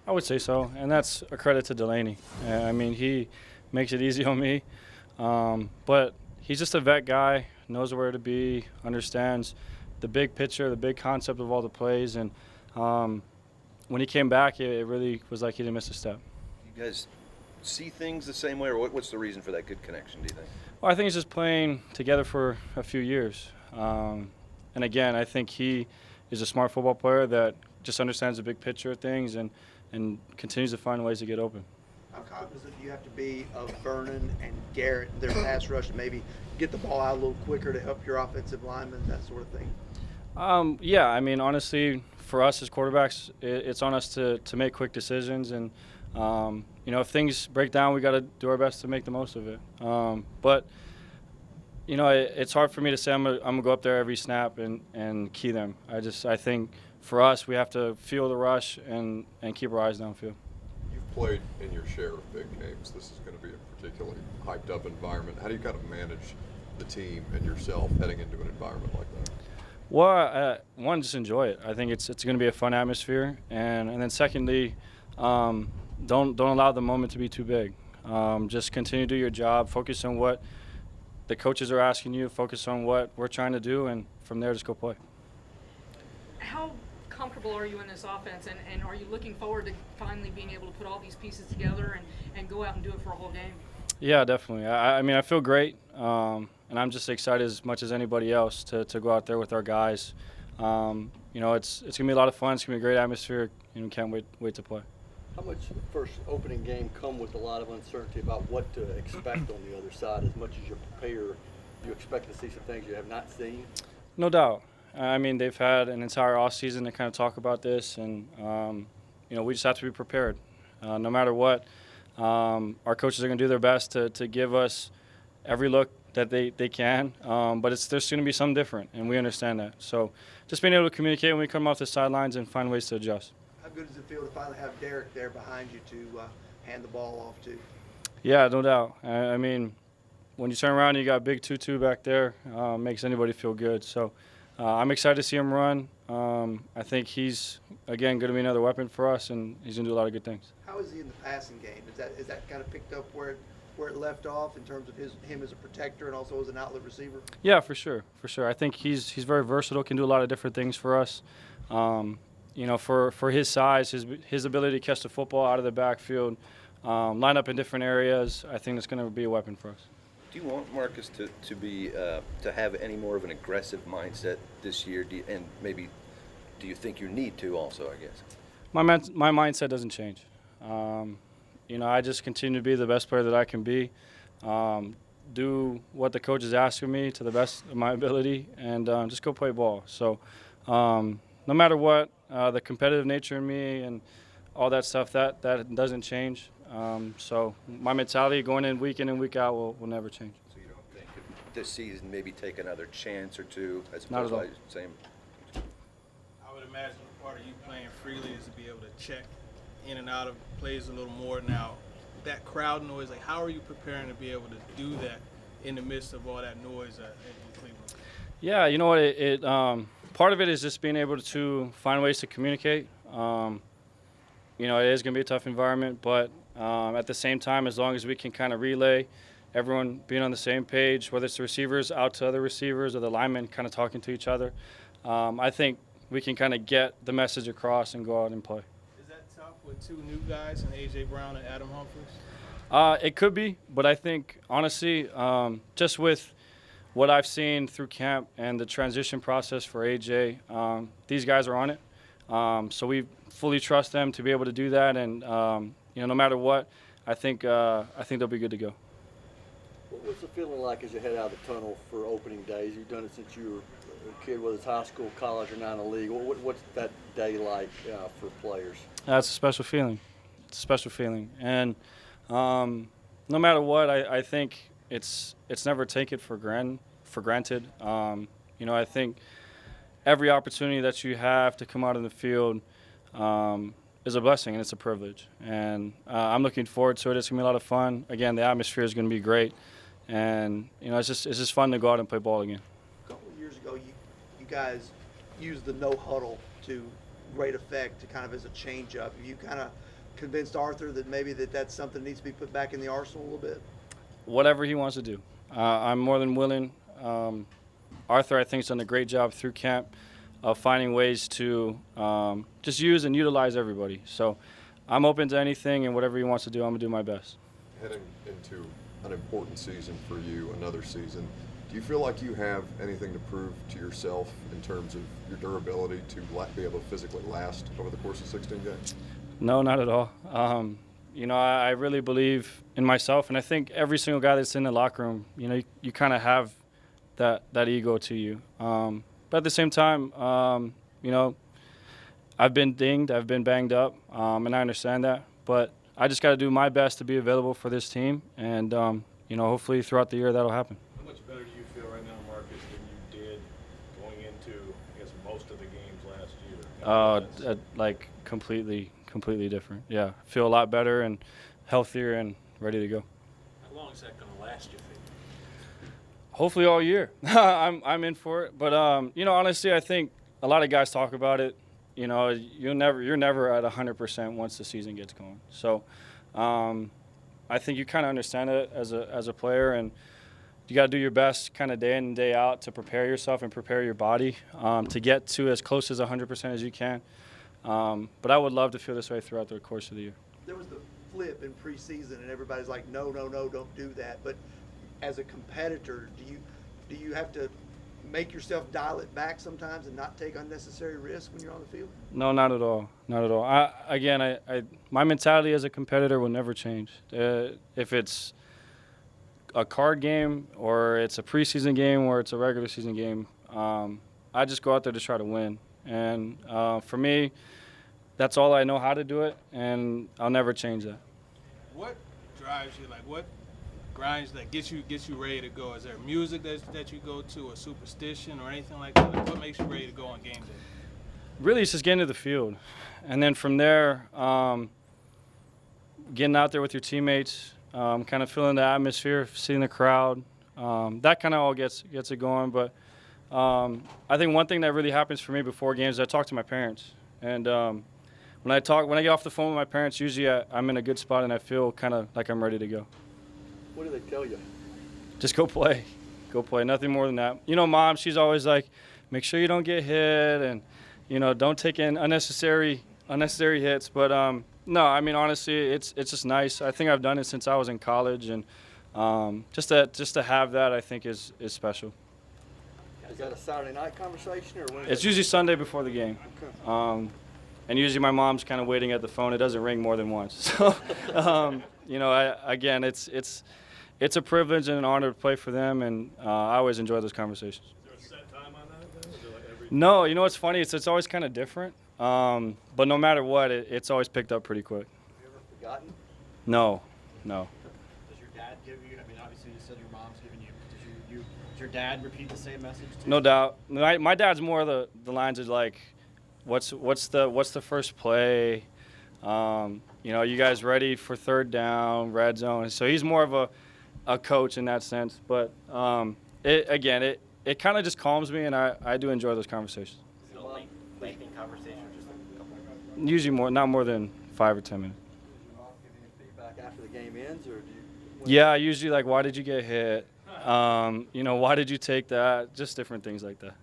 I would say so, and that's a credit to Delaney. I mean, he makes it easy on me, but he's just a vet guy, knows where to be, understands the big picture, the big concept of all the plays, and when he came back, it really was like he didn't miss a step. You guys see things the same way, or what's the reason for that good connection, do you think? Well, I think it's just playing together for a few years. And again, I think he is a smart football player that just understands the big picture of things and continues to find ways to get open. How cognizant do you have to be of Vernon and Garrett, their pass rush, and maybe get the ball out a little quicker to help your offensive linemen, that sort of thing? Yeah, I mean, honestly, for us as quarterbacks, it's on us to make quick decisions. And, if things break down, we got to do our best to make the most of it. But it's hard for me to say I'm gonna go up there every snap and key them. I think for us, we have to feel the rush and keep our eyes downfield. You've played in your share of big games. This is going to be a particularly hyped up environment. How do you kind of manage the team and yourself heading into an environment like that? Well, one, just enjoy it. I think it's going to be a fun atmosphere, and then secondly, don't allow the moment to be too big. Just continue to do your job. Focus on what the coaches are asking you. Focus on what we're trying to do, and from there, just go play. How comfortable are you in this offense, and are you looking forward to finally being able to put all these pieces together and go out and do it for a whole game? Yeah, definitely. I mean, I feel great, and I'm just excited as much as anybody else to go out there with our guys. It's going to be a lot of fun. It's going to be a great atmosphere, and can't wait to play. How much first opening game come with a lot of uncertainty about what to expect on the other side? As much as you prepare, you expect to see some things you have not seen? No doubt. I mean, they've had an entire offseason to kind of talk about this, and, we just have to be prepared. No matter what, our coaches are going to do their best to give us every look that they can, but there's going to be something different, and we understand that. So just being able to communicate when we come off the sidelines and find ways to adjust. How good does it feel to finally have Derek there behind you to hand the ball off to? Yeah, no doubt. I mean, when you turn around and you got big 2-2 back there, makes anybody feel good. So I'm excited to see him run. I think he's, again, going to be another weapon for us, and he's going to do a lot of good things. How is he in the passing game? Is that kind of picked up where it left off in terms of him as a protector and also as an outlet receiver? Yeah, for sure. I think he's very versatile, can do a lot of different things for us. For his size, his ability to catch the football out of the backfield, line up in different areas, I think that's going to be a weapon for us. Do you want Marcus to have any more of an aggressive mindset this year? Do you think you need to also, I guess? My mindset doesn't change. I just continue to be the best player that I can be, do what the coach is asking me to the best of my ability, and just go play ball. So no matter what, the competitive nature in me and all that stuff, that doesn't change. So my mentality going in and week out will never change. So you don't think this season maybe take another chance or two as Not opposed at all. to saying? I would imagine part of you playing freely is to be able to check in and out of plays a little more. Now, that crowd noise, like how are you preparing to be able to do that in the midst of all that noise in Cleveland? Yeah, you know what? Part of it is just being able to find ways to communicate. It is going to be a tough environment, but at the same time, as long as we can kind of relay everyone being on the same page, whether it's the receivers out to other receivers or the linemen kind of talking to each other, I think we can kind of get the message across and go out and play. Is that tough with two new guys, and A.J. Brown and Adam Humphries? It could be, but I think, honestly, just with what I've seen through camp and the transition process for AJ, these guys are on it. So we fully trust them to be able to do that, and no matter what, I think they'll be good to go. What's the feeling like as you head out of the tunnel for opening days? You've done it since you were a kid, whether it's high school, college, or now in the league. What's that day like for players? That's a special feeling. It's a special feeling, and no matter what, I think it's never take it for granted. I think every opportunity that you have to come out in the field is a blessing and it's a privilege. And I'm looking forward to it. It's gonna be a lot of fun. Again, the atmosphere is gonna be great, and it's just fun to go out and play ball again. A couple of years ago, you guys used the no huddle to great effect, to kind of as a change up. Have you kind of convinced Arthur that maybe that's something that needs to be put back in the arsenal a little bit? Whatever he wants to do. I'm more than willing. Arthur, I think, has done a great job through camp of finding ways to just use and utilize everybody. So I'm open to anything, and whatever he wants to do, I'm going to do my best. Heading into an important season for you, another season, do you feel like you have anything to prove to yourself in terms of your durability to be able to physically last over the course of 16 games? No, not at all. I really believe in myself, and I think every single guy that's in the locker room, you kind of have that ego to you. But at the same time, I've been dinged, I've been banged up, and I understand that. But I just got to do my best to be available for this team, and hopefully throughout the year that'll happen. How much better do you feel right now, Marcus, than you did going into, I guess, most of the games last year? Like completely different. Yeah, feel a lot better and healthier and ready to go. How long is that going to last, you think? Hopefully all year. I'm in for it. But honestly, I think a lot of guys talk about it. You're never at 100% once the season gets going. So I think you kind of understand it as a player, and you got to do your best kind of day in and day out to prepare yourself and prepare your body to get to as close as 100% as you can. But I would love to feel this way throughout the course of the year. There was the flip in preseason, and everybody's like, no, don't do that. But as a competitor, do you have to make yourself dial it back sometimes and not take unnecessary risks when you're on the field? No, not at all. Not at all. My mentality as a competitor will never change. If it's a card game or it's a preseason game or it's a regular season game, I just go out there to try to win. And for me, that's all I know how to do it, and I'll never change that. What drives you? Like, what grinds that gets you ready to go? Is there music that you go to, a superstition or anything like that? Like, what makes you ready to go on game day? Really, it's just getting to the field. And then from there, getting out there with your teammates, kind of feeling the atmosphere, seeing the crowd. That kind of all gets it going. But I think one thing that really happens for me before games is I talk to my parents. And when I get off the phone with my parents, usually I'm in a good spot and I feel kind of like I'm ready to go. What do they tell you? Just go play. Go play. Nothing more than that. Mom, she's always like, make sure you don't get hit and, don't take in unnecessary hits. But, no, I mean, honestly, it's just nice. I think I've done it since I was in college. And just to have that, I think, is special. Is that a Saturday night conversation or when? It's usually Sunday before the game. Okay. And usually my mom's kind of waiting at the phone. It doesn't ring more than once. So, it's a privilege and an honor to play for them, and I always enjoy those conversations. Is there a set time on that? Then? Is it like every No, what's funny? It's always kind of different. But no matter what, it's always picked up pretty quick. Have you ever forgotten? No. Does your dad give you? I mean, obviously you said your mom's giving you. Does your dad repeat the same message to you? No doubt. My dad's more the lines of like, what's the first play? You guys ready for third down, red zone? So he's more of a coach in that sense. But it kind of just calms me, and I do enjoy those conversations. Is it a lengthy conversation or just a couple? Usually not more than 5 or 10 minutes. Does your mom give you any feedback after the game ends, or do you? Yeah, usually like, why did you get hit? Why did you take that? Just different things like that.